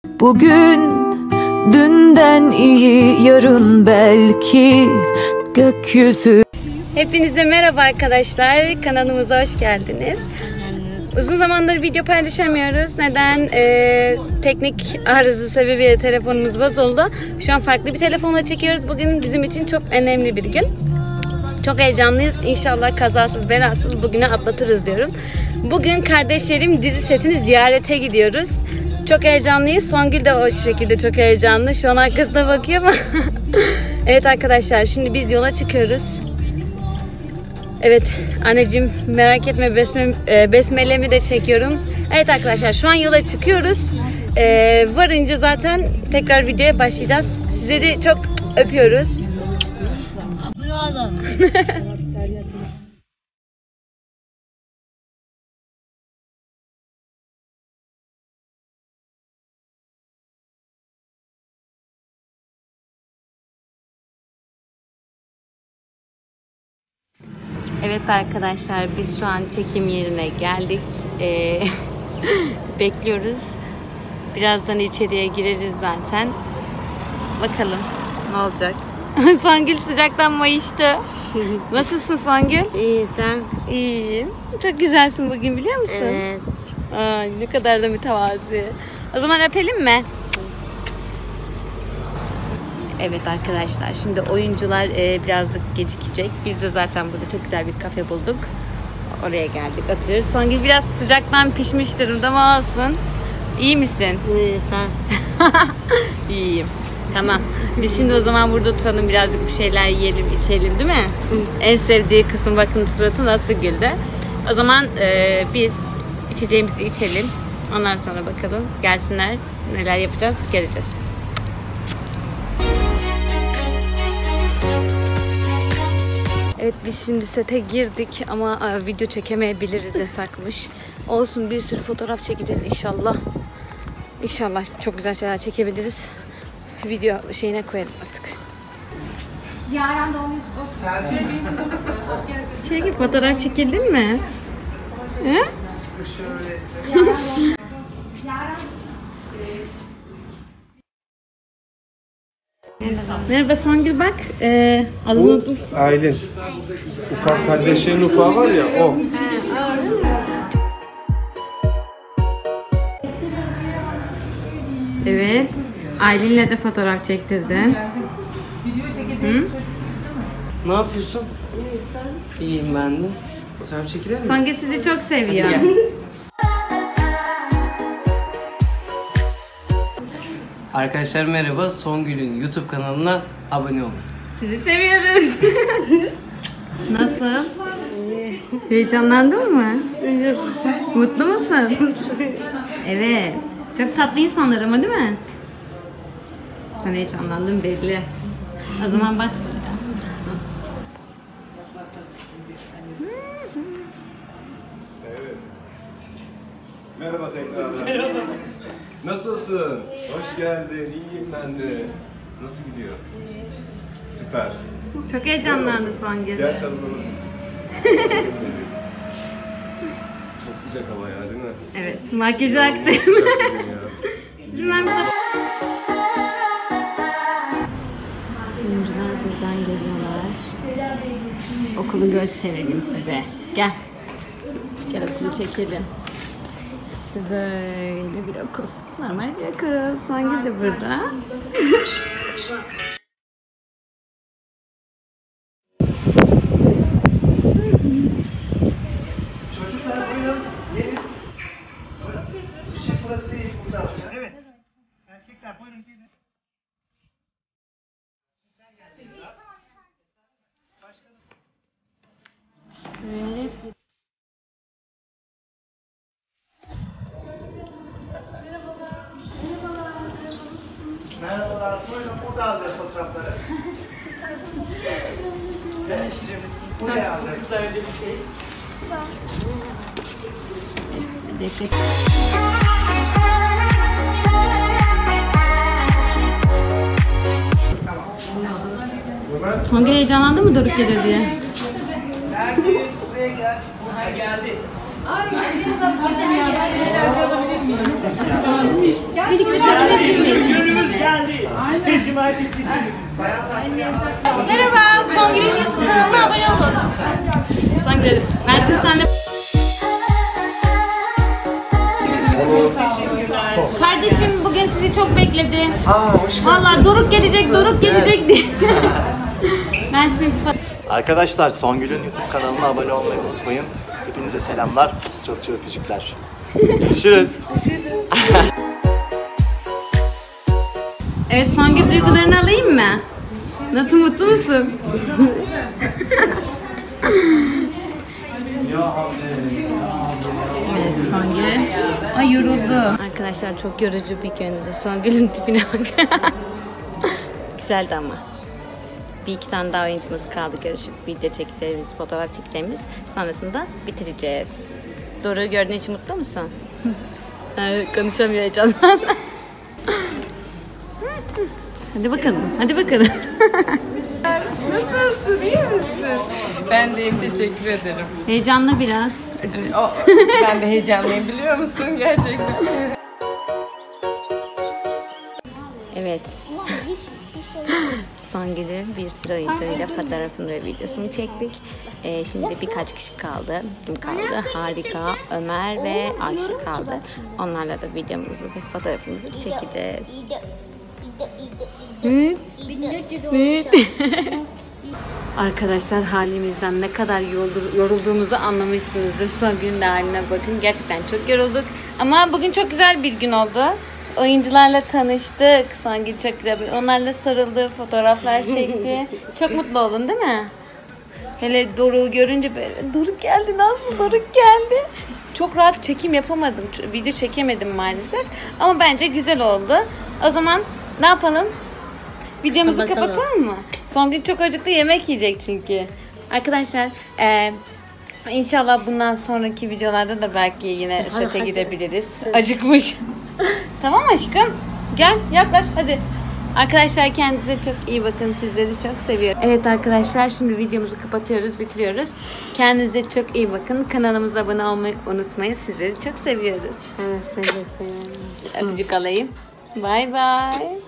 Bugün dünden iyi, yarın belki gökyüzü. Hepinize merhaba arkadaşlar, kanalımıza hoş geldiniz. Uzun zamandır video paylaşamıyoruz. Neden? Teknik arıza sebebiyle telefonumuz bozuldu. Şu an farklı bir telefonla çekiyoruz. Bugün bizim için çok önemli bir gün. Çok heyecanlıyız. İnşallah kazasız belasız bugünü atlatırız diyorum. Bugün kardeşlerim dizi setini ziyarete gidiyoruz. Çok heyecanlıyız. Songül de o şekilde çok heyecanlı. Şu an arkasına bakıyor ama. Evet arkadaşlar, şimdi biz yola çıkıyoruz. Evet anneciğim, merak etme, besmelemi de çekiyorum. Evet arkadaşlar, şu an yola çıkıyoruz. Varınca zaten tekrar videoya başlayacağız. Sizleri çok öpüyoruz. Evet arkadaşlar, biz şu an çekim yerine geldik. Bekliyoruz. Birazdan içeriye gireriz zaten. Bakalım ne olacak. Songül sıcaktan mayıştı. Nasılsın Songül? İyi, sen? İyiyim. Çok güzelsin bugün, biliyor musun? Evet. Ay, ne kadar da mütevazi. O zaman öpelim mi? Evet arkadaşlar, şimdi oyuncular birazcık gecikecek. Biz de zaten burada çok güzel bir kafe bulduk. Oraya geldik, oturuyoruz. Songül biraz sıcaktan pişmiş durumda ama olsun. İyi misin? İyi, sen? İyiyim. Tamam. Biz şimdi o zaman burada oturalım, birazcık bir şeyler yiyelim, içelim, değil mi? En sevdiği kısım, bakın suratı nasıl güldü. O zaman biz içeceğimizi içelim. Ondan sonra bakalım, gelsinler, neler yapacağız, geleceğiz. Evet, biz şimdi sete girdik ama video çekemeyebiliriz, yasakmış. Olsun, bir sürü fotoğraf çekeceğiz inşallah. İnşallah çok güzel şeyler çekebiliriz. Video şeyine koyarız artık. Yaren doğum Şey gibi, fotoğraf çekildin mi? He? Merhaba Songül, bak. Bu Aylin. Ufak kardeşlerin ufağı var ya, o. Evet. Aylin'le de fotoğraf çektirdin. Hı? Ne yapıyorsun? İyiyim ben de. Fotoğraf çekilir mi? Songül sizi çok seviyor. Arkadaşlar merhaba. Songül'ün YouTube kanalına abone olun. Sizi seviyoruz. Nasıl? Heyecanlandın mı? Mutlu musun? Evet. Çok tatlı insanlar ama, değil mi? Sen heyecanlandın belli. O zaman bak. Evet. Merhaba tekrar. Merhaba. Nasılsın? Hoş geldin. İyiyim ben de. Nasıl gidiyor? Süper. Çok heyecanlandı Songül. Gel sarılalım. Çok sıcak hava ya, değil mi? Evet. Makyajı aktı. Sıcak bugün ya. Oyuncular buradan geliyorlar. Okulu gösterelim size. Gel. Gel, okulu çekelim. İşte böyle bir okul. Normal bir okul. Songül de burada. Çocuklar buyurun. Gelin. Burası değil, burada. Evet. Erkekler buyurun gelin. Evet. Merhabalar. Buyurun, burada alacağız fotoğrafları. Buraya alacağız. Kısa önce bir şey. Songül heyecanlandı mı Doruk gelir diye? Neredeyiz? Buraya gel. Buraya geldi. Ürünümüz geldi. Cumartesi. Merhaba, Songül'ün YouTube kanalına abone olun. Songül, Mert bir tane... Kardeşim bugün sizi çok bekledi. Vallahi Doruk gelecek diye. Ben size Arkadaşlar Songül'ün YouTube kanalına abone olmayı unutmayın. Hepinize selamlar. Çok çok öpücükler. Görüşürüz. Evet, Songül duygularını alayım mı? Nasıl, mutlu musun? Evet, Songül. Ay, yoruldu. Arkadaşlar çok yorucu bir gündü. Songül'ün tipine bak. Güzeldi ama. Bir iki tane daha oyuncumuz kaldı. Görüşüp video çekeceğimiz, fotoğraf çekeceğimiz. Sonrasında bitireceğiz. Doruk'u gördüğün için mutlu musun? Konuşamıyor heyecandan. Hadi bakalım, hadi bakalım. Nasılsın, iyi misin? Ben de iyiyim, teşekkür ederim. Heyecanlı biraz. Ben de heyecanlıyım, biliyor musun gerçekten? Evet. Songül'ün bir sürü oyuncuyla fotoğrafını ve videosunu çektik. Şimdi birkaç kişi kaldı. Kim kaldı? Harika, Ömer ve Ayşe kaldı. Onlarla da videomuzu ve fotoğrafımızı çekeceğiz. Arkadaşlar halimizden ne kadar yorulduğumuzu anlamışsınızdır. Songül'ün de haline bakın. Gerçekten çok yorulduk. Ama bugün çok güzel bir gün oldu. Oyuncularla tanıştık. Songül çok güzel. Onlarla sarıldı, fotoğraflar çekti. Çok mutlu oldun değil mi? Hele Doruk'u görünce böyle, Doruk geldi, nasıl Doruk geldi? Çok rahat çekim yapamadım. Video çekemedim maalesef. Ama bence güzel oldu. O zaman ne yapalım? Videomuzu kapatalım mı? Songül çok acıktı, yemek yiyecek çünkü. Arkadaşlar inşallah bundan sonraki videolarda da belki yine sete gidebiliriz. Acıkmış. Tamam aşkım? Gel yaklaş hadi. Arkadaşlar kendinize çok iyi bakın. Sizleri çok seviyorum. Evet arkadaşlar şimdi videomuzu kapatıyoruz, bitiriyoruz. Kendinize çok iyi bakın. Kanalımıza abone olmayı unutmayın. Sizleri çok seviyoruz. Evet, seni de seviyorum. Öpücük alayım. Bye bye.